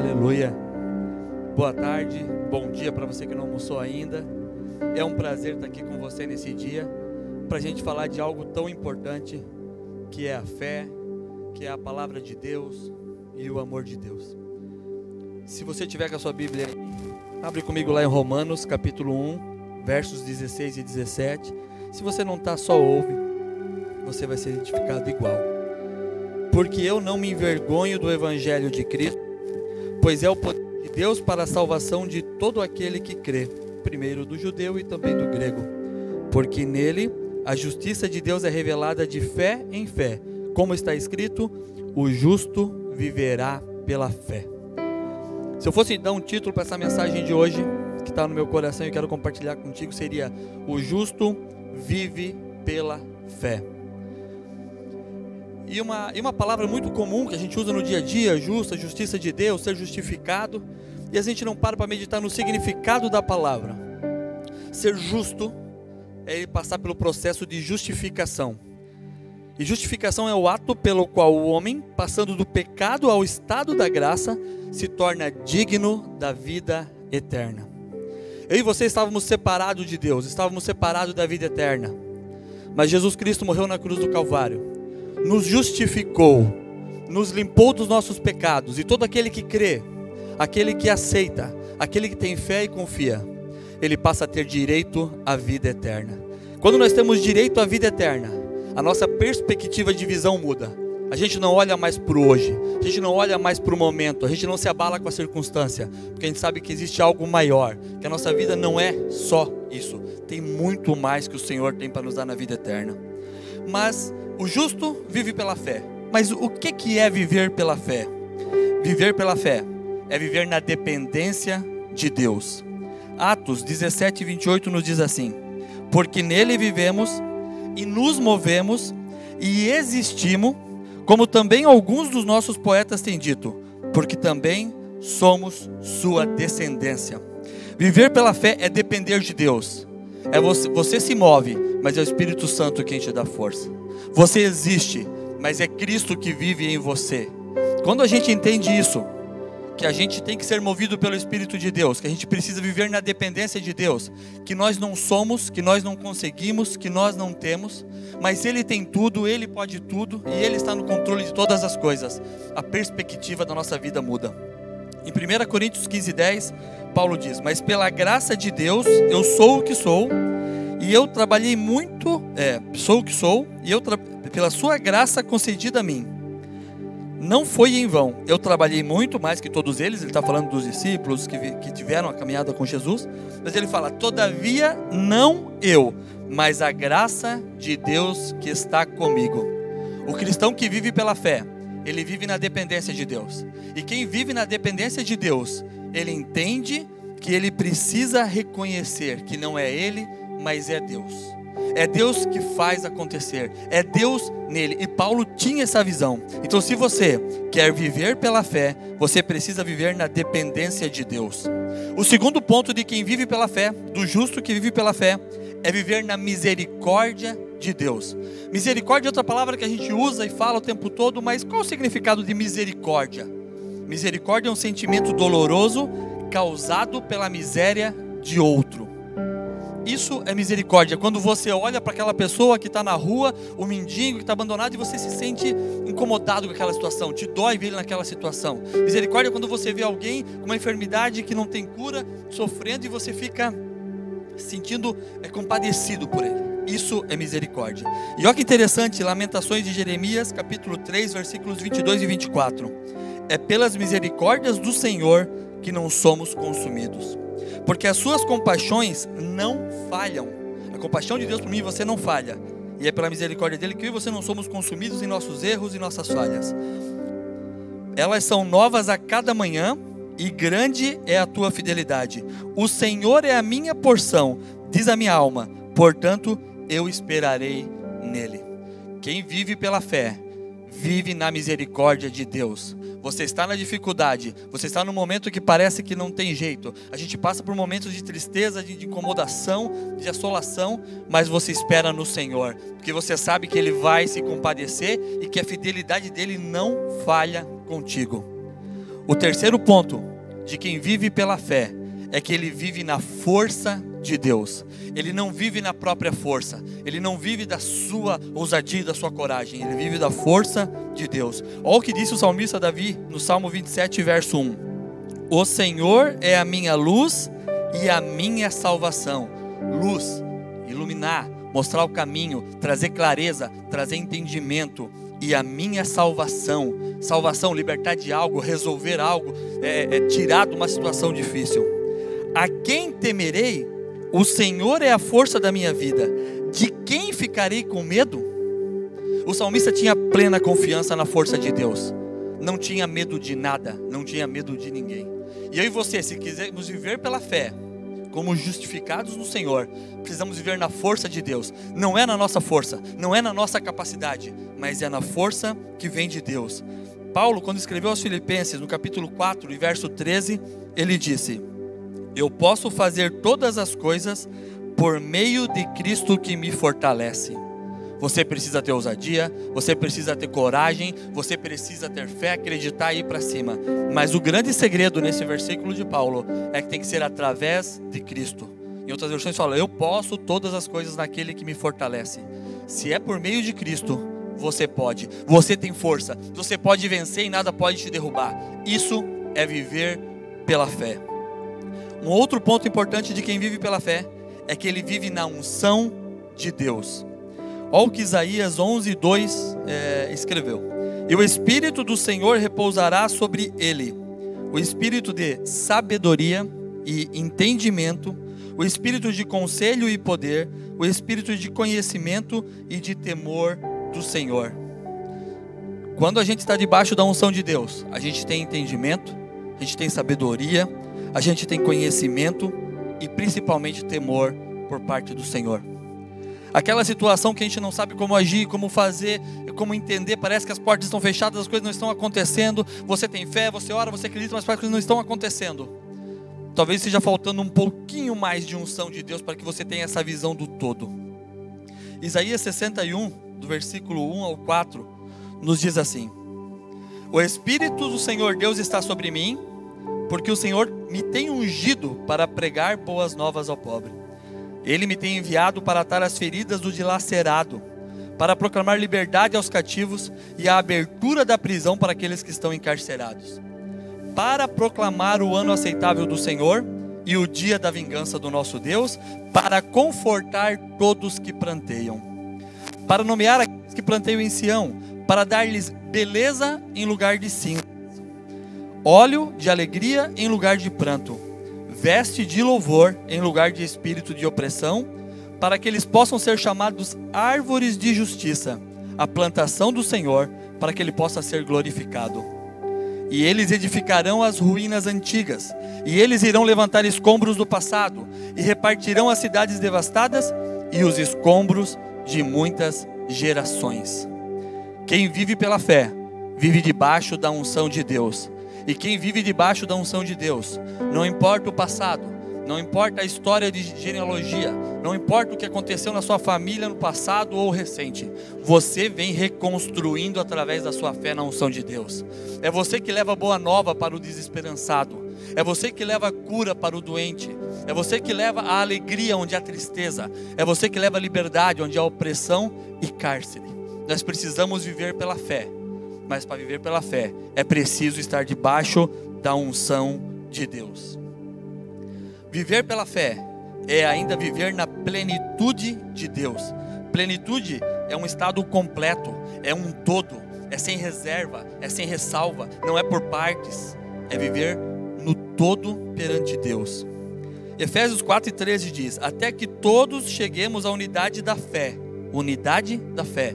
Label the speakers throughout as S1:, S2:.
S1: Aleluia. Boa tarde, bom dia para você que não almoçou ainda. É um prazer estar aqui com você nesse dia, para a gente falar de algo tão importante, que é a fé, que é a palavra de Deus e o amor de Deus. Se você tiver com a sua Bíblia aí, abre comigo lá em Romanos capítulo 1, versos 16 e 17. Se você não está, só ouve, você vai ser edificado igual. Porque eu não me envergonho do Evangelho de Cristo, pois é o poder de Deus para a salvação de todo aquele que crê, primeiro do judeu e também do grego. Porque nele a justiça de Deus é revelada de fé em fé, como está escrito, o justo viverá pela fé. Se eu fosse dar um título para essa mensagem de hoje, que está no meu coração e eu quero compartilhar contigo, seria: o justo vive pela fé. E uma palavra muito comum que a gente usa no dia a dia, justa, justiça de Deus, ser justificado, e a gente não para meditar no significado da palavra. Ser justo é ele passar pelo processo de justificação. E justificação é o ato pelo qual o homem, passando do pecado ao estado da graça, se torna digno da vida eterna. Eu e você estávamos separados de Deus, estávamos separados da vida eterna. Mas Jesus Cristo morreu na cruz do Calvário, nos justificou, nos limpou dos nossos pecados. E todo aquele que crê, aquele que aceita, aquele que tem fé e confia, ele passa a ter direito à vida eterna. Quando nós temos direito à vida eterna, a nossa perspectiva de visão muda. A gente não olha mais para o hoje, a gente não olha mais para o momento, a gente não se abala com a circunstância, porque a gente sabe que existe algo maior, que a nossa vida não é só isso, tem muito mais que o Senhor tem para nos dar na vida eterna. Mas o justo vive pela fé. Mas o que é viver pela fé? Viver pela fé é viver na dependência de Deus. Atos 17, 28 nos diz assim: porque nele vivemos e nos movemos e existimos, como também alguns dos nossos poetas têm dito, porque também somos sua descendência. Viver pela fé é depender de Deus. É você se move, mas é o Espírito Santo quem te dá força. Você existe, mas é Cristo que vive em você. Quando a gente entende isso, que a gente tem que ser movido pelo Espírito de Deus, que a gente precisa viver na dependência de Deus, que nós não somos, que nós não conseguimos, que nós não temos, mas Ele tem tudo, Ele pode tudo e Ele está no controle de todas as coisas. A perspectiva da nossa vida muda. Em 1 Coríntios 15, 10, Paulo diz: mas pela graça de Deus eu sou o que sou, e eu trabalhei muito, sou o que sou, e pela sua graça concedida a mim, não foi em vão. Eu trabalhei muito mais que todos eles. Ele está falando dos discípulos que tiveram a caminhada com Jesus, mas ele fala: todavia não eu, mas a graça de Deus que está comigo. O cristão que vive pela fé, ele vive na dependência de Deus. E quem vive na dependência de Deus, ele entende que ele precisa reconhecer que não é ele, mas é Deus. É Deus que faz acontecer, é Deus nele. E Paulo tinha essa visão. Então, se você quer viver pela fé, você precisa viver na dependência de Deus. O segundo ponto de quem vive pela fé, do justo que vive pela fé, é viver na misericórdia de Deus. Misericórdia é outra palavra que a gente usa e fala o tempo todo, mas qual o significado de misericórdia? Misericórdia é um sentimento doloroso causado pela miséria de outro. Isso é misericórdia, quando você olha para aquela pessoa que está na rua, o mendigo que está abandonado, e você se sente incomodado com aquela situação, te dói ver ele naquela situação. Misericórdia é quando você vê alguém com uma enfermidade que não tem cura, sofrendo, e você fica sentindo compadecido por ele. Isso é misericórdia. E olha que interessante, Lamentações de Jeremias, capítulo 3, versículos 22 e 24. É pelas misericórdias do Senhor que não somos consumidos, porque as suas compaixões não falham. A compaixão de Deus por mim e você não falha. E é pela misericórdia dele que eu e você não somos consumidos em nossos erros e nossas falhas. Elas são novas a cada manhã, e grande é a tua fidelidade. O Senhor é a minha porção, diz a minha alma, portanto eu esperarei nele. Quem vive pela fé, vive na misericórdia de Deus. Você está na dificuldade, você está no momento que parece que não tem jeito. A gente passa por momentos de tristeza, de incomodação, de assolação, mas você espera no Senhor, porque você sabe que Ele vai se compadecer e que a fidelidade dele não falha contigo. O terceiro ponto de quem vive pela fé é que ele vive na força de Deus. Ele não vive na própria força, ele não vive da sua ousadia e da sua coragem, ele vive da força de Deus. Olha o que disse o salmista Davi no Salmo 27, verso 1: o Senhor é a minha luz e a minha salvação. Luz, iluminar, mostrar o caminho, trazer clareza, trazer entendimento. E a minha salvação, salvação, libertar de algo, resolver algo, tirar de uma situação difícil. A quem temerei? O Senhor é a força da minha vida. De quem ficarei com medo? O salmista tinha plena confiança na força de Deus. Não tinha medo de nada, não tinha medo de ninguém. E eu e você, se quisermos viver pela fé, como justificados no Senhor, precisamos viver na força de Deus. Não é na nossa força, não é na nossa capacidade, mas é na força que vem de Deus. Paulo, quando escreveu aos Filipenses, no capítulo 4 e verso 13, ele disse: eu posso fazer todas as coisas por meio de Cristo que me fortalece. Você precisa ter ousadia, você precisa ter coragem, você precisa ter fé, acreditar e ir para cima. Mas o grande segredo nesse versículo de Paulo é que tem que ser através de Cristo. Em outras versões fala: eu posso todas as coisas naquele que me fortalece. Se é por meio de Cristo, você pode, você tem força, você pode vencer e nada pode te derrubar. Isso é viver pela fé. Um outro ponto importante de quem vive pela fé é que ele vive na unção de Deus. Olha o que Isaías 11:2 escreveu: e o Espírito do Senhor repousará sobre ele, o Espírito de sabedoria e entendimento, o Espírito de conselho e poder, o Espírito de conhecimento e de temor do Senhor. Quando a gente está debaixo da unção de Deus, a gente tem entendimento, a gente tem sabedoria, a gente tem conhecimento e principalmente temor por parte do Senhor. Aquela situação que a gente não sabe como agir, como fazer, como entender, parece que as portas estão fechadas, as coisas não estão acontecendo, você tem fé, você ora, você acredita, mas parece que as coisas não estão acontecendo. Talvez esteja faltando um pouquinho mais de unção de Deus para que você tenha essa visão do todo. Isaías 61, do versículo 1 ao 4, nos diz assim: o Espírito do Senhor Deus está sobre mim, porque o Senhor me tem ungido para pregar boas novas ao pobre. Ele me tem enviado para atar as feridas do dilacerado, para proclamar liberdade aos cativos e a abertura da prisão para aqueles que estão encarcerados, para proclamar o ano aceitável do Senhor e o dia da vingança do nosso Deus, para confortar todos que planteiam, para nomear aqueles que planteiam em Sião, para dar-lhes beleza em lugar de cinza, óleo de alegria em lugar de pranto, veste de louvor em lugar de espírito de opressão, para que eles possam ser chamados árvores de justiça, a plantação do Senhor, para que ele possa ser glorificado. E eles edificarão as ruínas antigas, e eles irão levantar escombros do passado, e repartirão as cidades devastadas e os escombros de muitas gerações. Quem vive pela fé, vive debaixo da unção de Deus. E quem vive debaixo da unção de Deus, não importa o passado, não importa a história de genealogia, não importa o que aconteceu na sua família no passado ou recente, você vem reconstruindo através da sua fé na unção de Deus. É você que leva boa nova para o desesperançado, é você que leva a cura para o doente, é você que leva a alegria onde há tristeza, é você que leva a liberdade onde há opressão e cárcere. Nós precisamos viver pela fé. Mas para viver pela fé, é preciso estar debaixo da unção de Deus. Viver pela fé é ainda viver na plenitude de Deus. Plenitude é um estado completo, é um todo, é sem reserva, é sem ressalva, não é por partes, é viver no todo perante Deus. Efésios 4:13 diz: até que todos cheguemos à unidade da fé. Unidade da fé.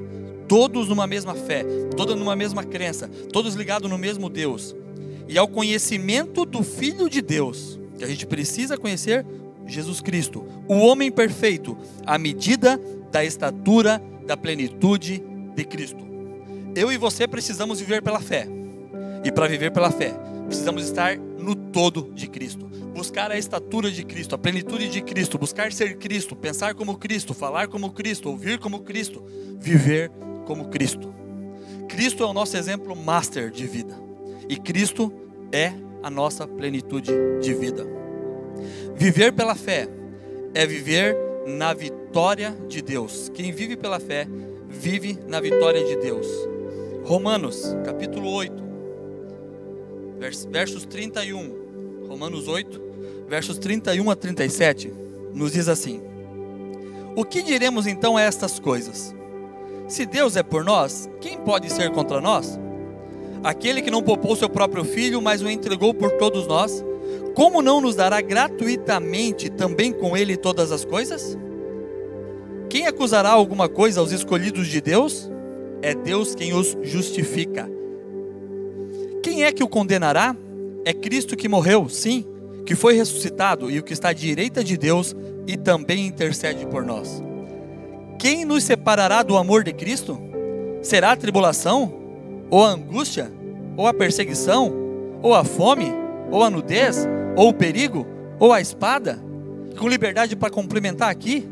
S1: Todos numa mesma fé, todos numa mesma crença, todos ligados no mesmo Deus. E ao conhecimento do Filho de Deus, que a gente precisa conhecer, Jesus Cristo, o homem perfeito, à medida da estatura da plenitude de Cristo. Eu e você precisamos viver pela fé. E para viver pela fé, precisamos estar no todo de Cristo. Buscar a estatura de Cristo, a plenitude de Cristo, buscar ser Cristo, pensar como Cristo, falar como Cristo, ouvir como Cristo, viver como Cristo. Cristo é o nosso exemplo master de vida. E Cristo é a nossa plenitude de vida. Viver pela fé é viver na vitória de Deus. Quem vive pela fé, vive na vitória de Deus. Romanos, capítulo 8, versos 31. Romanos 8, versos 31 a 37, nos diz assim: o que diremos então a estas coisas? Se Deus é por nós, quem pode ser contra nós? Aquele que não poupou seu próprio filho, mas o entregou por todos nós, como não nos dará gratuitamente também com ele todas as coisas? Quem acusará alguma coisa aos escolhidos de Deus? É Deus quem os justifica. Quem é que o condenará? É Cristo que morreu, sim, que foi ressuscitado e o que está à direita de Deus e também intercede por nós. Quem nos separará do amor de Cristo? Será a tribulação? Ou a angústia? Ou a perseguição? Ou a fome? Ou a nudez? Ou o perigo? Ou a espada? Com liberdade para complementar aqui,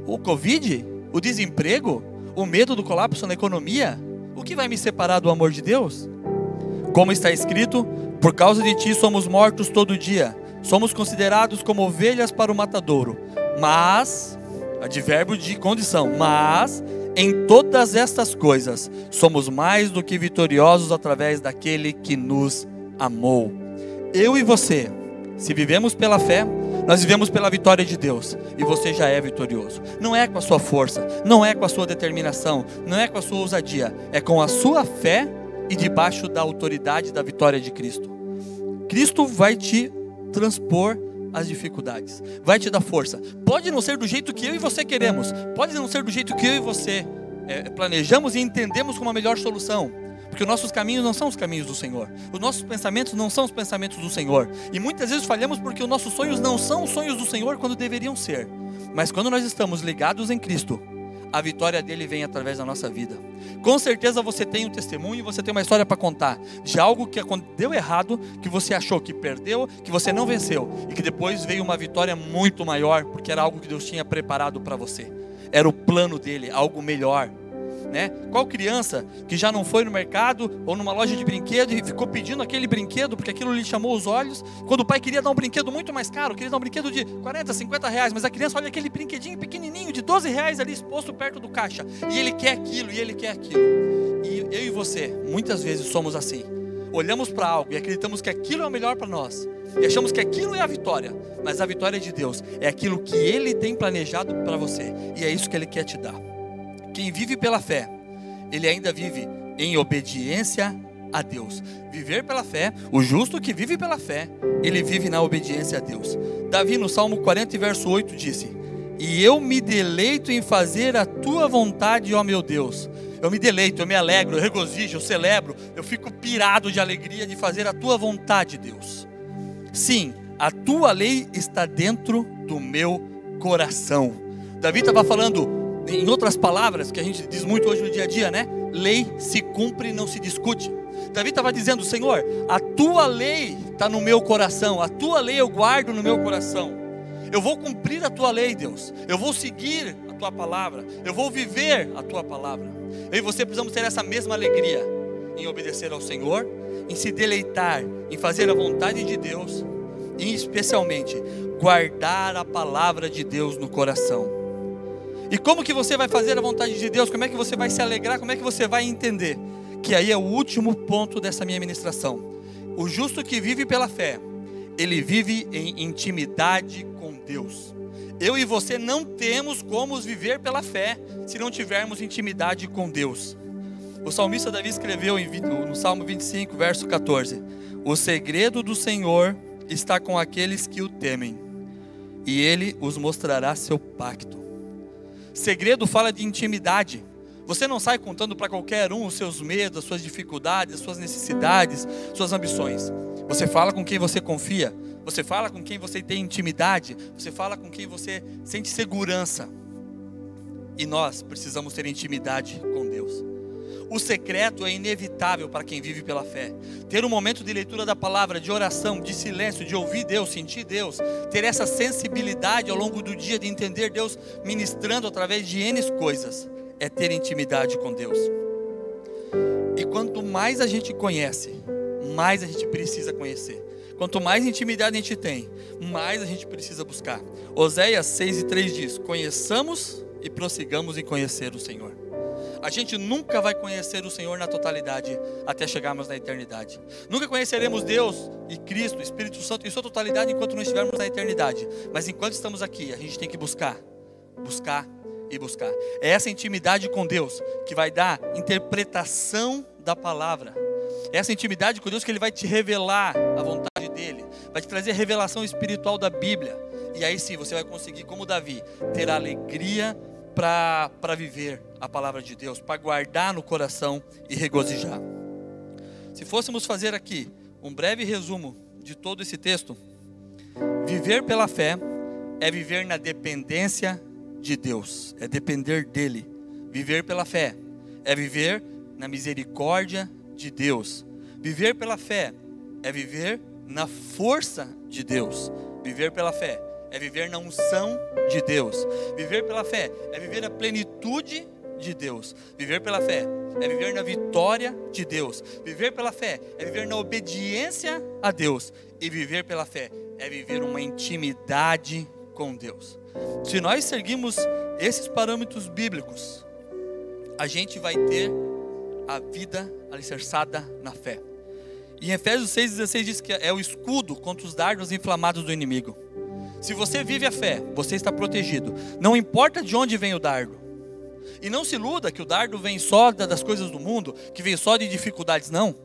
S1: o Covid? O desemprego? O medo do colapso na economia? O que vai me separar do amor de Deus? Como está escrito, por causa de ti somos mortos todo dia, somos considerados como ovelhas para o matadouro. Mas, advérbio de condição, mas em todas estas coisas somos mais do que vitoriosos através daquele que nos amou. Eu e você, se vivemos pela fé, nós vivemos pela vitória de Deus, e você já é vitorioso. Não é com a sua força, não é com a sua determinação, não é com a sua ousadia, é com a sua fé e debaixo da autoridade da vitória de Cristo. Cristo vai te transpor as dificuldades, vai te dar força. Pode não ser do jeito que eu e você queremos, pode não ser do jeito que eu e você planejamos e entendemos como a melhor solução, porque os nossos caminhos não são os caminhos do Senhor, os nossos pensamentos não são os pensamentos do Senhor, e muitas vezes falhamos porque os nossos sonhos não são os sonhos do Senhor quando deveriam ser. Mas quando nós estamos ligados em Cristo, a vitória dele vem através da nossa vida. Com certeza você tem um testemunho, você tem uma história para contar de algo que deu errado, que você achou que perdeu, que você não venceu, e que depois veio uma vitória muito maior, porque era algo que Deus tinha preparado para você. Era o plano dele, algo melhor, né? Qual criança que já não foi no mercado ou numa loja de brinquedo e ficou pedindo aquele brinquedo porque aquilo lhe chamou os olhos, quando o pai queria dar um brinquedo muito mais caro, queria dar um brinquedo de 40, 50 reais, mas a criança olha aquele brinquedinho pequenininho de 12 reais ali exposto perto do caixa, e ele quer aquilo, e ele quer aquilo. E eu e você, muitas vezes somos assim, olhamos para algo e acreditamos que aquilo é o melhor para nós, e achamos que aquilo é a vitória, mas a vitória de Deus é aquilo que Ele tem planejado para você, e é isso que Ele quer te dar. Quem vive pela fé, ele ainda vive em obediência a Deus. Viver pela fé, o justo que vive pela fé, ele vive na obediência a Deus. Davi no Salmo 40 verso 8 disse: e eu me deleito em fazer a tua vontade, ó meu Deus. Eu me deleito, eu me alegro, eu regozijo, eu celebro, eu fico pirado de alegria de fazer a tua vontade, Deus. Sim, a tua lei está dentro do meu coração. Davi estava falando, em outras palavras, que a gente diz muito hoje no dia a dia, né? Lei se cumpre, não se discute. Davi estava dizendo: Senhor, a tua lei está no meu coração, a tua lei eu guardo no meu coração. Eu vou cumprir a tua lei, Deus. Eu vou seguir a tua palavra. Eu vou viver a tua palavra. Eu e você precisamos ter essa mesma alegria em obedecer ao Senhor, em se deleitar, em fazer a vontade de Deus, e especialmente guardar a palavra de Deus no coração. E como que você vai fazer a vontade de Deus? Como é que você vai se alegrar? Como é que você vai entender? Que aí é o último ponto dessa minha ministração. O justo que vive pela fé, ele vive em intimidade com Deus. Eu e você não temos como viver pela fé se não tivermos intimidade com Deus. O salmista Davi escreveu no Salmo 25, verso 14: o segredo do Senhor está com aqueles que o temem, e Ele os mostrará seu pacto. Segredo fala de intimidade. Você não sai contando para qualquer um os seus medos, as suas dificuldades, as suas necessidades, suas ambições. Você fala com quem você confia, você fala com quem você tem intimidade, você fala com quem você sente segurança. E nós precisamos ter intimidade com Deus. O secreto é inevitável para quem vive pela fé. Ter um momento de leitura da palavra, de oração, de silêncio, de ouvir Deus, sentir Deus, ter essa sensibilidade ao longo do dia de entender Deus ministrando através de N coisas, é ter intimidade com Deus. E quanto mais a gente conhece, mais a gente precisa conhecer. Quanto mais intimidade a gente tem, mais a gente precisa buscar. Oséias 6:3 diz: conheçamos e prossigamos em conhecer o Senhor. A gente nunca vai conhecer o Senhor na totalidade até chegarmos na eternidade. Nunca conheceremos Deus e Cristo, o Espírito Santo em sua totalidade enquanto não estivermos na eternidade. Mas enquanto estamos aqui, a gente tem que buscar e buscar. É essa intimidade com Deus que vai dar interpretação da palavra. É essa intimidade com Deus que Ele vai te revelar a vontade dEle, vai te trazer a revelação espiritual da Bíblia. E aí sim você vai conseguir, como Davi, ter alegria para viver a palavra de Deus, para guardar no coração e regozijar. Se fôssemos fazer aqui um breve resumo de todo esse texto, viver pela fé é viver na dependência de Deus, é depender dEle. Viver pela fé é viver na misericórdia de Deus. Viver pela fé é viver na força de Deus. Viver pela fé é viver na unção de Deus. Viver pela fé é viver a plenitude de Deus. Viver pela fé é viver na vitória de Deus. Viver pela fé é viver na obediência a Deus. E viver pela fé é viver uma intimidade com Deus. Se nós seguirmos esses parâmetros bíblicos, a gente vai ter a vida alicerçada na fé. E em Efésios 6,16 diz que é o escudo contra os dardos inflamados do inimigo. Se você vive a fé, você está protegido. Não importa de onde vem o dardo. E não se iluda que o dardo vem só das coisas do mundo, que vem só de dificuldades, não.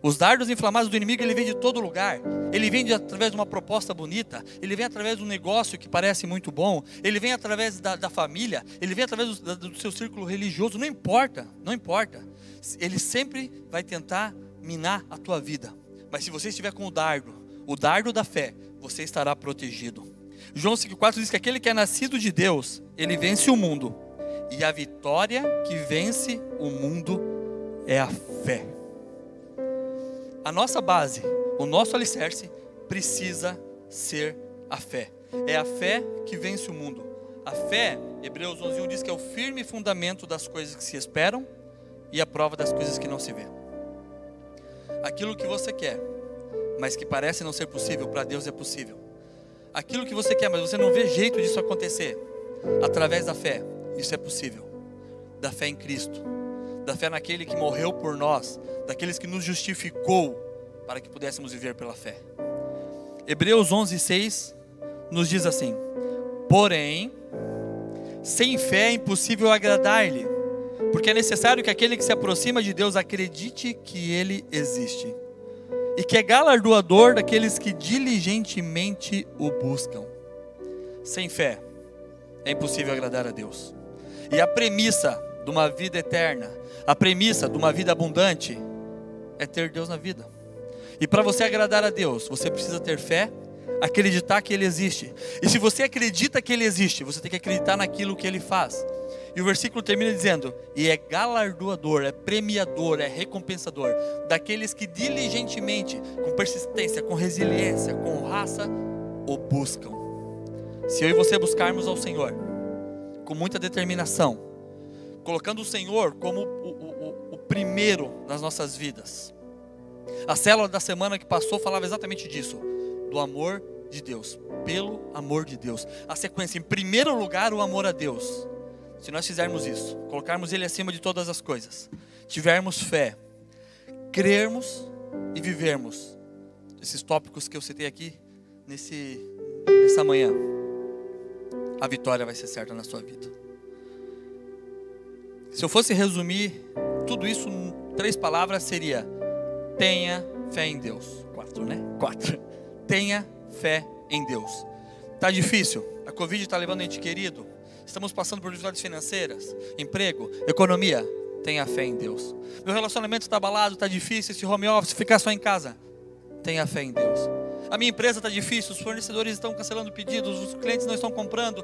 S1: Os dardos inflamados do inimigo, ele vem de todo lugar. Ele vem através de uma proposta bonita. Ele vem através de um negócio que parece muito bom. Ele vem através da família. Ele vem através do seu círculo religioso. Não importa, não importa. Ele sempre vai tentar minar a tua vida. Mas se você estiver com o dardo da fé, você estará protegido. João 5,4 diz que aquele que é nascido de Deus, ele vence o mundo. E a vitória que vence o mundo é a fé. A nossa base, o nosso alicerce, precisa ser a fé. É a fé que vence o mundo. A fé, Hebreus 11:1 diz que é o firme fundamento das coisas que se esperam e a prova das coisas que não se vê. Aquilo que você quer, mas que parece não ser possível, para Deus é possível. Aquilo que você quer, mas você não vê jeito disso acontecer, através da fé, isso é possível. Da fé em Cristo, da fé naquele que morreu por nós, daqueles que nos justificou para que pudéssemos viver pela fé. Hebreus 11:6 nos diz assim: porém, sem fé é impossível agradar-lhe, porque é necessário que aquele que se aproxima de Deus acredite que Ele existe e que é galardoador daqueles que diligentemente o buscam. Sem fé é impossível agradar a Deus. E a premissa de uma vida eterna, a premissa de uma vida abundante, é ter Deus na vida. E para você agradar a Deus, você precisa ter fé, acreditar que Ele existe. E se você acredita que Ele existe, você tem que acreditar naquilo que Ele faz. E o versículo termina dizendo: e é galardoador, é premiador, é recompensador daqueles que diligentemente, com persistência, com resiliência, com raça, o buscam. Se eu e você buscarmos ao Senhor com muita determinação, colocando o Senhor como o primeiro nas nossas vidas. A célula da semana que passou falava exatamente disso, do amor de Deus, pelo amor de Deus. A sequência, em primeiro lugar, o amor a Deus. Se nós fizermos isso, colocarmos Ele acima de todas as coisas, tivermos fé, crermos e vivermos esses tópicos que eu citei aqui nessa manhã, a vitória vai ser certa na sua vida. Se eu fosse resumir tudo isso em 3 palavras, seria: tenha fé em Deus. 4, né? 4. Tenha fé em Deus. Está difícil, a Covid está levando a gente querido, estamos passando por dificuldades financeiras, emprego, economia. Tenha fé em Deus. Meu relacionamento está abalado, está difícil, esse home office, ficar só em casa. Tenha fé em Deus. A minha empresa está difícil, os fornecedores estão cancelando pedidos, os clientes não estão comprando.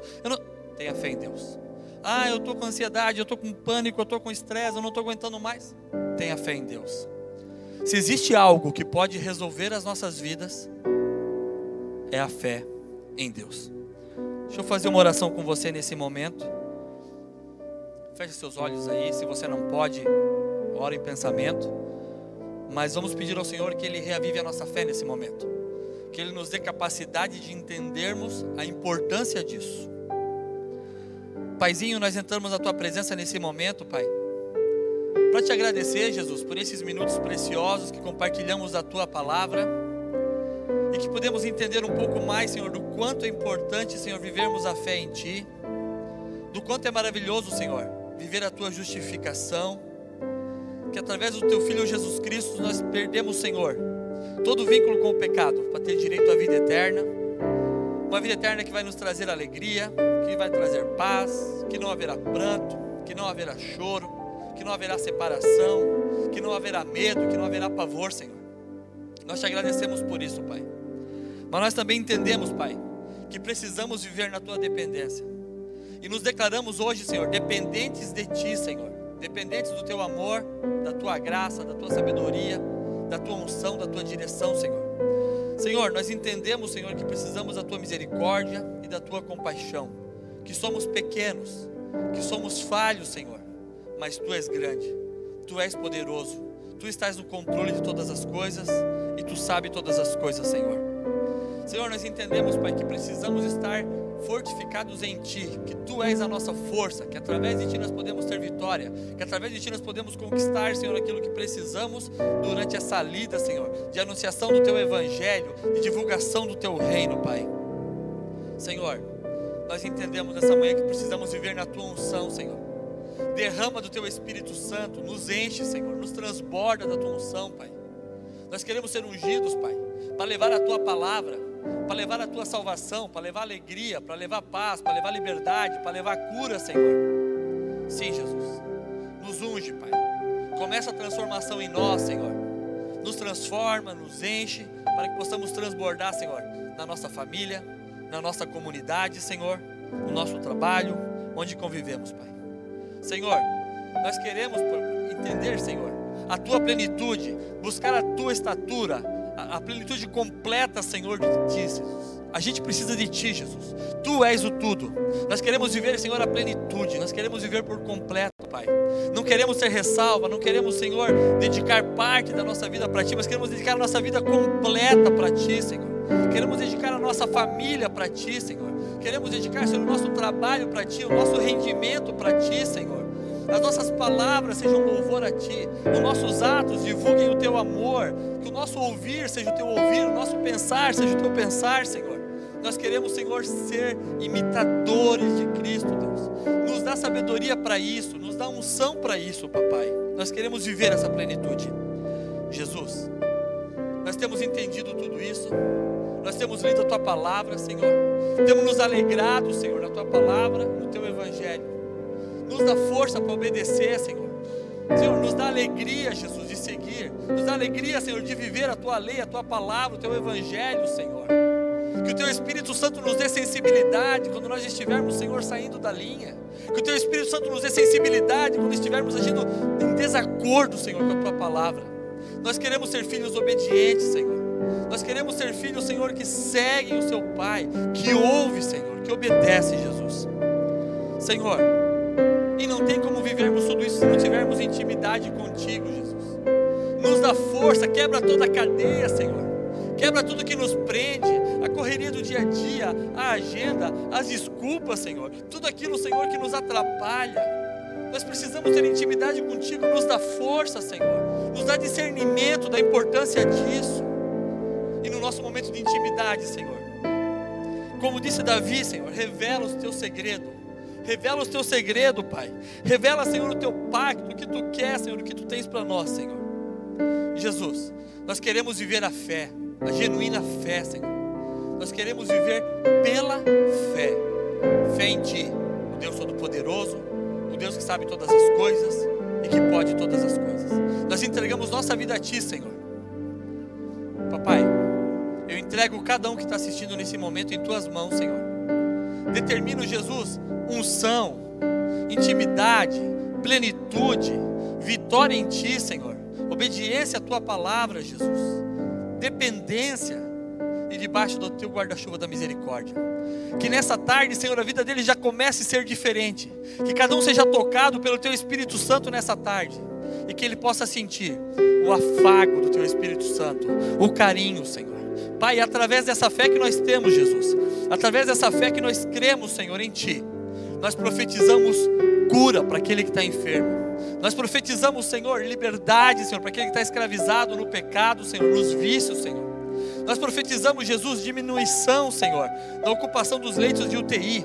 S1: Tenha fé em Deus. Eu estou com ansiedade, eu estou com pânico, eu estou com estresse, eu não estou aguentando mais. Tenha fé em Deus. Se existe algo que pode resolver as nossas vidas, é a fé em Deus. Deixa eu fazer uma oração com você nesse momento. Feche seus olhos aí, se você não pode, ora em pensamento. Mas vamos pedir ao Senhor que Ele reavive a nossa fé nesse momento, que Ele nos dê capacidade de entendermos a importância disso. Paizinho, nós entramos na Tua presença nesse momento, Pai, para Te agradecer, Jesus, por esses minutos preciosos que compartilhamos da Tua palavra, e que podemos entender um pouco mais, Senhor, do quanto é importante, Senhor, vivermos a fé em Ti, do quanto é maravilhoso, Senhor, viver a Tua justificação, que através do Teu Filho Jesus Cristo nós perdemos, Senhor, todo vínculo com o pecado, para ter direito à vida eterna, uma vida eterna que vai nos trazer alegria, que vai trazer paz, que não haverá pranto, que não haverá choro, que não haverá separação, que não haverá medo, que não haverá pavor, Senhor. Nós Te agradecemos por isso, Pai. Mas nós também entendemos, Pai, que precisamos viver na Tua dependência. E nos declaramos hoje, Senhor, dependentes de Ti, Senhor. Dependentes do Teu amor, da Tua graça, da Tua sabedoria, da Tua unção, da Tua direção, Senhor. Senhor, nós entendemos, Senhor, que precisamos da Tua misericórdia e da Tua compaixão. Que somos pequenos, que somos falhos, Senhor. Mas Tu és grande, Tu és poderoso. Tu estás no controle de todas as coisas e Tu sabes todas as coisas, Senhor. Senhor, nós entendemos, Pai, que precisamos estar fortificados em Ti, que Tu és a nossa força, que através de Ti nós podemos ter vitória, que através de Ti nós podemos conquistar, Senhor, aquilo que precisamos durante essa lida, Senhor, de anunciação do Teu Evangelho, de divulgação do Teu reino, Pai. Senhor, nós entendemos nessa manhã que precisamos viver na Tua unção, Senhor. Derrama do Teu Espírito Santo, nos enche, Senhor, nos transborda da Tua unção, Pai. Nós queremos ser ungidos, Pai, para levar a Tua palavra, para levar a Tua salvação, para levar alegria, para levar paz, para levar liberdade, para levar cura, Senhor. Sim, Jesus, nos unge, Pai. Começa a transformação em nós, Senhor. Nos transforma, nos enche, para que possamos transbordar, Senhor, na nossa família, na nossa comunidade, Senhor, no nosso trabalho, onde convivemos, Pai. Senhor, nós queremos entender, Senhor, a Tua plenitude, buscar a Tua estatura, a plenitude completa, Senhor, de Ti, Jesus. A gente precisa de Ti, Jesus. Tu és o tudo. Nós queremos viver, Senhor, a plenitude. Nós queremos viver por completo, Pai. Não queremos ser ressalva, não queremos, Senhor, dedicar parte da nossa vida para Ti, mas queremos dedicar a nossa vida completa para Ti, Senhor. Queremos dedicar a nossa família para Ti, Senhor. Queremos dedicar, Senhor, o nosso trabalho para Ti, o nosso rendimento para Ti, Senhor. As nossas palavras sejam louvor a Ti, os nossos atos divulguem o Teu amor, que o nosso ouvir seja o Teu ouvir, o nosso pensar seja o Teu pensar, Senhor. Nós queremos, Senhor, ser imitadores de Cristo, Deus. Nos dá sabedoria para isso, nos dá unção para isso, Papai. Nós queremos viver essa plenitude. Jesus, nós temos entendido tudo isso, nós temos lido a Tua palavra, Senhor. Temos nos alegrado, Senhor, na Tua palavra, no Teu Evangelho. Nos dá força para obedecer, Senhor. Senhor, nos dá alegria, Jesus, de seguir. Nos dá alegria, Senhor, de viver a Tua lei, a Tua palavra, o Teu Evangelho, Senhor. Que o Teu Espírito Santo nos dê sensibilidade quando nós estivermos, Senhor, saindo da linha. Que o Teu Espírito Santo nos dê sensibilidade quando estivermos agindo em desacordo, Senhor, com a Tua palavra. Nós queremos ser filhos obedientes, Senhor. Nós queremos ser filhos, Senhor, que seguem o Seu Pai, que ouve, Senhor, que obedece, Jesus. Senhor, e não tem como vivermos tudo isso se não tivermos intimidade contigo, Jesus. Nos dá força, quebra toda a cadeia, Senhor. Quebra tudo que nos prende, a correria do dia a dia, a agenda, as desculpas, Senhor. Tudo aquilo, Senhor, que nos atrapalha. Nós precisamos ter intimidade contigo, nos dá força, Senhor. Nos dá discernimento da importância disso. E no nosso momento de intimidade, Senhor, como disse Davi, Senhor, revela o Teu segredo. Revela o Teu segredo, Pai. Revela, Senhor, o Teu pacto, o que Tu quer, Senhor, o que Tu tens para nós, Senhor. Jesus, nós queremos viver a fé, a genuína fé, Senhor. Nós queremos viver pela fé. Fé em Ti, o Deus Todo-Poderoso, o Deus que sabe todas as coisas e que pode todas as coisas. Nós entregamos nossa vida a Ti, Senhor. Papai, eu entrego cada um que está assistindo nesse momento em Tuas mãos, Senhor. Determino, Jesus, unção, intimidade, plenitude, vitória em Ti, Senhor. Obediência à Tua palavra, Jesus. Dependência e debaixo do Teu guarda-chuva da misericórdia. Que nessa tarde, Senhor, a vida deles já comece a ser diferente. Que cada um seja tocado pelo Teu Espírito Santo nessa tarde. e que ele possa sentir o afago do teu Espírito Santo, o carinho, Senhor. Pai, através dessa fé que nós temos, Jesus, através dessa fé que nós cremos, Senhor, em Ti, nós profetizamos cura para aquele que está enfermo. Nós profetizamos, Senhor, liberdade, Senhor, para aquele que está escravizado no pecado, Senhor, nos vícios, Senhor. Nós profetizamos, Jesus, diminuição, Senhor, na ocupação dos leitos de UTI.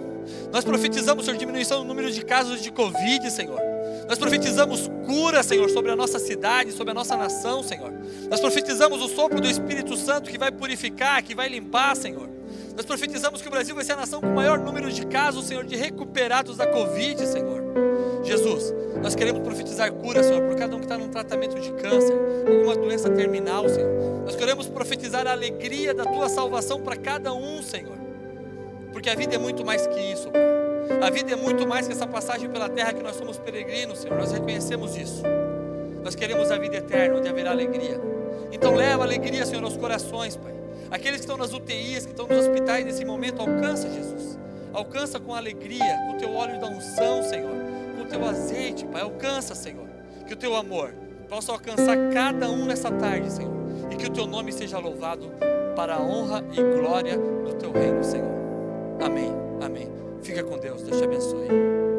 S1: Nós profetizamos, Senhor, diminuição no número de casos de Covid, Senhor. Nós profetizamos cura, Senhor, sobre a nossa cidade, sobre a nossa nação, Senhor. Nós profetizamos o sopro do Espírito Santo que vai purificar, que vai limpar, Senhor. Nós profetizamos que o Brasil vai ser a nação com o maior número de casos, Senhor, de recuperados da Covid, Senhor. Jesus, nós queremos profetizar cura, Senhor, por cada um que está num tratamento de câncer, alguma doença terminal, Senhor. Nós queremos profetizar a alegria da Tua salvação para cada um, Senhor. Porque a vida é muito mais que isso, Pai. A vida é muito mais que essa passagem pela terra que nós somos peregrinos, Senhor. Nós reconhecemos isso. Nós queremos a vida eterna, onde haverá alegria. Então leva alegria, Senhor, aos corações, Pai. Aqueles que estão nas UTIs, que estão nos hospitais nesse momento, alcança, Jesus. Alcança com alegria, com o Teu óleo da unção, Senhor. Com o Teu azeite, Pai. Alcança, Senhor. Que o Teu amor possa alcançar cada um nessa tarde, Senhor. E que o Teu nome seja louvado para a honra e glória do Teu reino, Senhor. Amém. Amém. Fica com Deus. Deus te abençoe.